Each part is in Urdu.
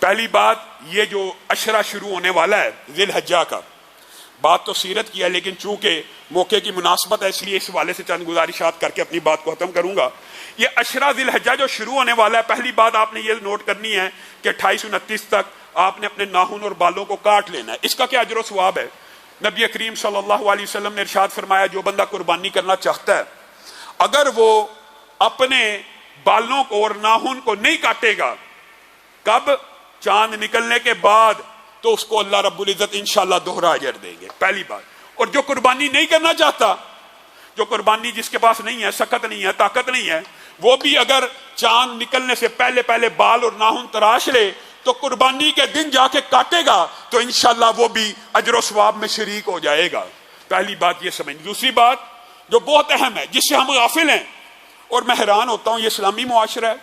پہلی بات یہ جو عشرہ شروع ہونے والا ہے ذی الحجہ کا، بات تو سیرت کی ہے لیکن چونکہ موقع کی مناسبت ہے اس لیے اس حوالے سے چند گزارشات کر کے اپنی بات کو ختم کروں گا۔ یہ عشرہ ذی الحجہ جو شروع ہونے والا ہے، پہلی بات آپ نے یہ نوٹ کرنی ہے کہ 28-29 تک آپ نے اپنے ناخن اور بالوں کو کاٹ لینا ہے۔ اس کا کیا اجر و ثواب ہے؟ نبی کریم صلی اللہ علیہ وسلم نے ارشاد فرمایا جو بندہ قربانی کرنا چاہتا ہے اگر وہ اپنے بالوں کو اور ناخن کو نہیں کاٹے گا، کب؟ چاند نکلنے کے بعد، تو اس کو اللہ رب العزت انشاءاللہ دوہرا اجر دیں گے، پہلی بات۔ اور جو قربانی نہیں کرنا چاہتا، جو قربانی جس کے پاس نہیں ہے، سخت نہیں ہے، طاقت نہیں ہے، وہ بھی اگر چاند نکلنے سے پہلے پہلے بال اور ناخن تراش لے تو قربانی کے دن جا کے کاٹے گا تو انشاءاللہ وہ بھی اجر و ثواب میں شریک ہو جائے گا۔ پہلی بات یہ سمجھ۔ دوسری بات جو بہت اہم ہے جس سے ہم غافل ہیں، اور میں حیران ہوتا ہوں، یہ اسلامی معاشرہ ہے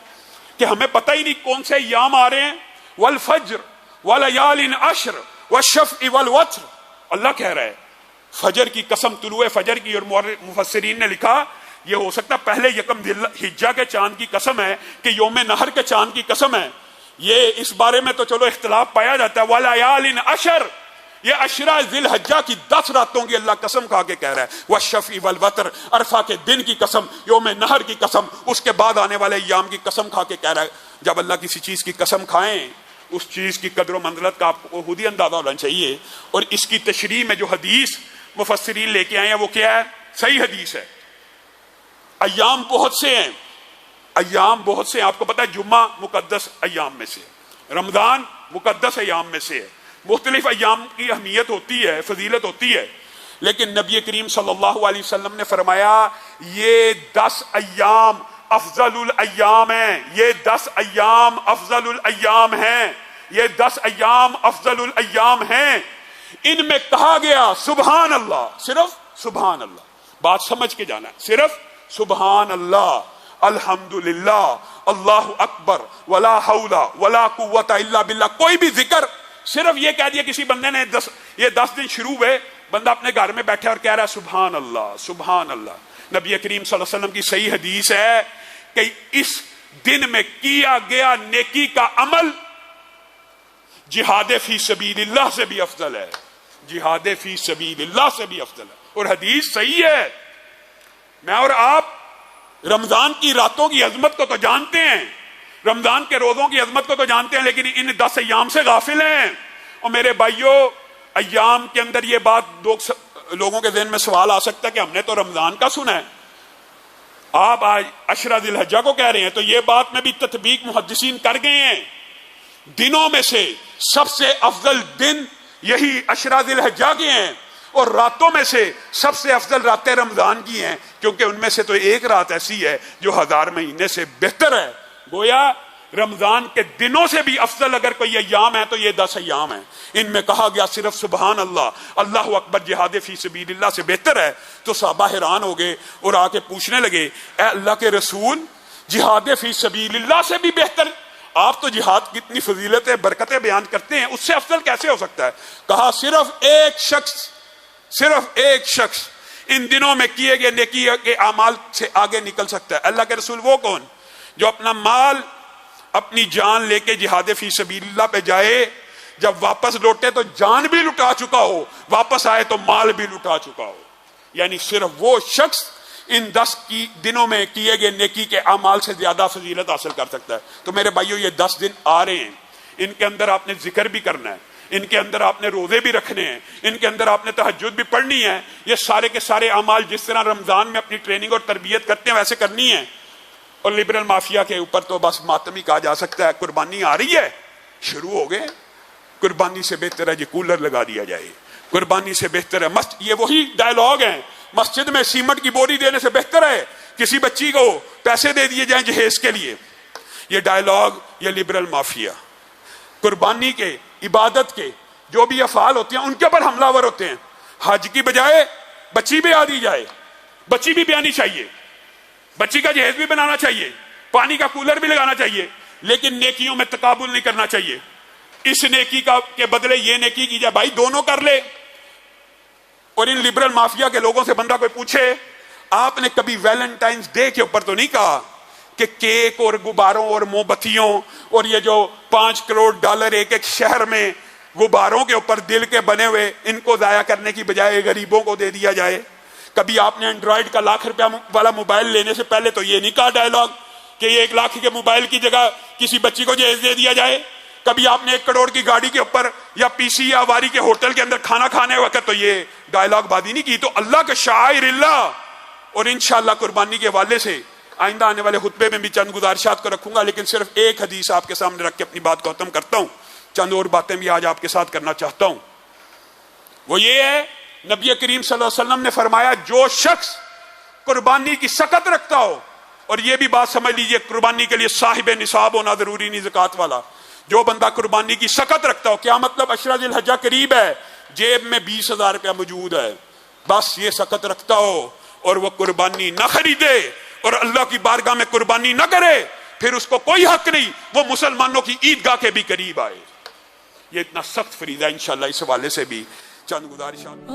کہ ہمیں پتہ ہی نہیں کون سے ایام آ رہے ہیں۔ والفجر ولیال عشر والشفع والوتر، اللہ کہہ رہا ہے فجر کی قسم، طلوع فجر کی، اور مفسرین نے لکھا یہ ہو سکتا پہلے یکم ذی الحجہ کے چاند کی قسم ہے کہ یوم نہر کے چاند کی قسم ہے۔ یہ اس بارے میں تو چلو اختلاف پایا جاتا ہے۔ ولیال عشر، یہ عشرہ ذی الحجہ کی 10 راتوں کی اللہ قسم کھا کے کہہ رہا ہے۔ والشفع والوتر، عرفہ کے دن کی قسم، یوم نہر کی قسم، اس کے بعد آنے والے ایام کی قسم کھا کے کہہ رہا ہے۔ جب اللہ کسی چیز کی قسم کھائیں اس چیز کی قدر و منزلت کا آپ کو خود ہی اندازہ ہونا چاہیے۔ اور اس کی تشریح میں جو حدیث مفسرین لے کے آئے ہیں وہ کیا ہے؟ صحیح حدیث ہے۔ ایام بہت سے ہیں، ایام بہت سے ہیں، آپ کو پتا ہے جمعہ مقدس ایام میں سے، رمضان مقدس ایام میں سے ہے۔ مختلف ایام کی اہمیت ہوتی ہے، فضیلت ہوتی ہے، لیکن نبی کریم صلی اللہ علیہ وسلم نے فرمایا یہ 10 ایام افضل الایام ہیں، یہ 10 ایام افضل الایام ہیں، یہ 10 ایام افضل الایام ہیں۔ ان میں کہا گیا سبحان اللہ، صرف سبحان اللہ، بات سمجھ کے جانا ہے، صرف سبحان اللہ، الحمدللہ، اللہ اکبر، ولا حول ولا قوت الا باللہ، کوئی بھی ذکر، صرف یہ کہہ دیا کسی بندے نے یہ 10 دن شروع ہوئے، بندہ اپنے گھر میں بیٹھے اور کہہ رہا ہے سبحان اللہ سبحان اللہ۔ نبی کریم صلی اللہ علیہ وسلم کی صحیح حدیث ہے کہ اس دن میں کیا گیا نیکی کا عمل جہاد فی سبیل اللہ سے بھی افضل ہے، جہاد فی سبیل اللہ سے بھی افضل ہے، اور حدیث صحیح ہے۔ میں اور آپ رمضان کی راتوں کی عظمت کو تو جانتے ہیں، رمضان کے روزوں کی عظمت کو تو جانتے ہیں، لیکن ان 10 ایام سے غافل ہیں۔ اور میرے بھائیوں، ایام کے اندر یہ بات لوگوں کے ذہن میں سوال آ سکتا ہے کہ ہم نے تو رمضان کا سنا ہے، آپ آج عشرہ ذی الحجہ کو کہہ رہے ہیں، تو یہ بات میں بھی تطبیق محدثین کر گئے ہیں۔ دنوں میں سے سب سے افضل دن یہی عشرہ ذی الحجہ کے ہیں، اور راتوں میں سے سب سے افضل راتیں رمضان کی ہیں، کیونکہ ان میں سے تو ایک رات ایسی ہے جو 1000 مہینے سے بہتر ہے۔ گویا رمضان کے دنوں سے بھی افضل اگر کوئی ایام ہے تو یہ 10 ایام ہیں۔ ان میں کہا گیا صرف سبحان اللہ، اللہ اکبر، جہاد فی سبیل اللہ سے بہتر ہے۔ تو صحابہ حیران ہو گئے اور آ کے پوچھنے لگے اے اللہ کے رسول، جہاد فی سبیل اللہ سے بھی بہتر؟ آپ تو جہاد کی اتنی فضیلتیں برکتیں بیان کرتے ہیں، اس سے افضل کیسے ہو سکتا ہے؟ کہا صرف ایک شخص ان دنوں میں کیے گئے نیکی کے اعمال سے آگے نکل سکتا ہے۔ اللہ کے رسول وہ کون؟ جو اپنا مال، اپنی جان لے کے جہاد فی سبیل اللہ پہ جائے، جب واپس لوٹے تو جان بھی لٹا چکا ہو، واپس آئے تو مال بھی لٹا چکا ہو۔ یعنی صرف وہ شخص ان 10 کی دنوں میں کیے گئے نیکی کے اعمال سے زیادہ فضیلت حاصل کر سکتا ہے۔ تو میرے بھائیوں، یہ 10 دن آ رہے ہیں، ان کے اندر آپ نے ذکر بھی کرنا ہے، ان کے اندر آپ نے روزے بھی رکھنے ہیں، ان کے اندر آپ نے تہجد بھی پڑھنی ہے۔ یہ سارے کے سارے اعمال جس طرح رمضان میں اپنی ٹریننگ اور تربیت کرتے ہیں ویسے کرنی ہے۔ اور لبرل مافیا کے اوپر تو بس ماتم ہی کہا جا سکتا ہے، قربانی آ رہی ہے، شروع ہو گئے، قربانی سے بہتر ہے جی کولر لگا دیا جائے، قربانی سے بہتر ہے یہ وہی ڈائلاگ ہیں، مسجد میں سیمنٹ کی بوری دینے سے بہتر ہے کسی بچی کو پیسے دے دیے جائیں جہیز کے لیے۔ یہ ڈائلاگ، یہ لبرل مافیا قربانی کے، عبادت کے جو بھی افعال ہوتے ہیں ان کے اوپر حملہ ور ہوتے ہیں۔ حج کی بجائے بچی بھی آ دی جائے، بچی بھی بیانی چاہیے، بچی کا جہیز بھی بنانا چاہیے، پانی کا کولر بھی لگانا چاہیے، لیکن نیکیوں میں تقابل نہیں کرنا چاہیے۔ اس نیکی کا کے بدلے یہ نیکی کی جائے، بھائی دونوں کر لے۔ اور ان لبرل مافیا کے لوگوں سے بندہ کوئی پوچھے آپ نے کبھی ویلنٹائنز ڈے کے اوپر تو نہیں کہا کہ کیک اور غباروں اور موم بتیوں اور یہ جو $5 کروڑ ایک ایک شہر میں غباروں کے اوپر دل کے بنے ہوئے ان کو ضائع کرنے کی بجائے غریبوں کو دے دیا جائے. کبھی آپ نے اینڈرائڈ کا ₹1,00,000 والا موبائل لینے سے پہلے تو یہ نہیں کہا ڈائلاگ کہ یہ 1,00,000 کے موبائل کی جگہ کسی بچی کو جہیز دے دیا جائے. کبھی آپ نے 1 کروڑ کی گاڑی کے اوپر یا پی سی یا واری کے ہوٹل کے اندر کھانا کھانے وقت تو یہ ڈائلاگ بازی نہیں کی. تو اللہ کا شاعر اللہ. اور انشاءاللہ قربانی کے حوالے سے آئندہ آنے والے خطبے میں بھی چند گزارشات کو رکھوں گا، لیکن صرف ایک حدیث آپ کے سامنے رکھ کے اپنی بات کو ختم کرتا ہوں. چند اور باتیں بھی آج آپ کے ساتھ کرنا چاہتا ہوں. وہ یہ ہے، نبی کریم صلی اللہ علیہ وسلم نے فرمایا جو شخص قربانی کی سکت رکھتا ہو، اور یہ بھی بات سمجھ لیجئے قربانی کے لیے صاحب نصاب ہونا ضروری نہیں، زکوٰۃ والا، جو بندہ قربانی کی سکت رکھتا ہو، کیا مطلب؟ عشرہ ذی الحجہ قریب ہے، جیب میں $20,000 موجود ہے، بس یہ سکت رکھتا ہو اور وہ قربانی نہ خریدے اور اللہ کی بارگاہ میں قربانی نہ کرے، پھر اس کو کوئی حق نہیں وہ مسلمانوں کی عیدگاہ کے بھی قریب آئے. یہ اتنا سخت فریضہ ہے. انشاءاللہ اس حوالے سے بھی چند گزارشات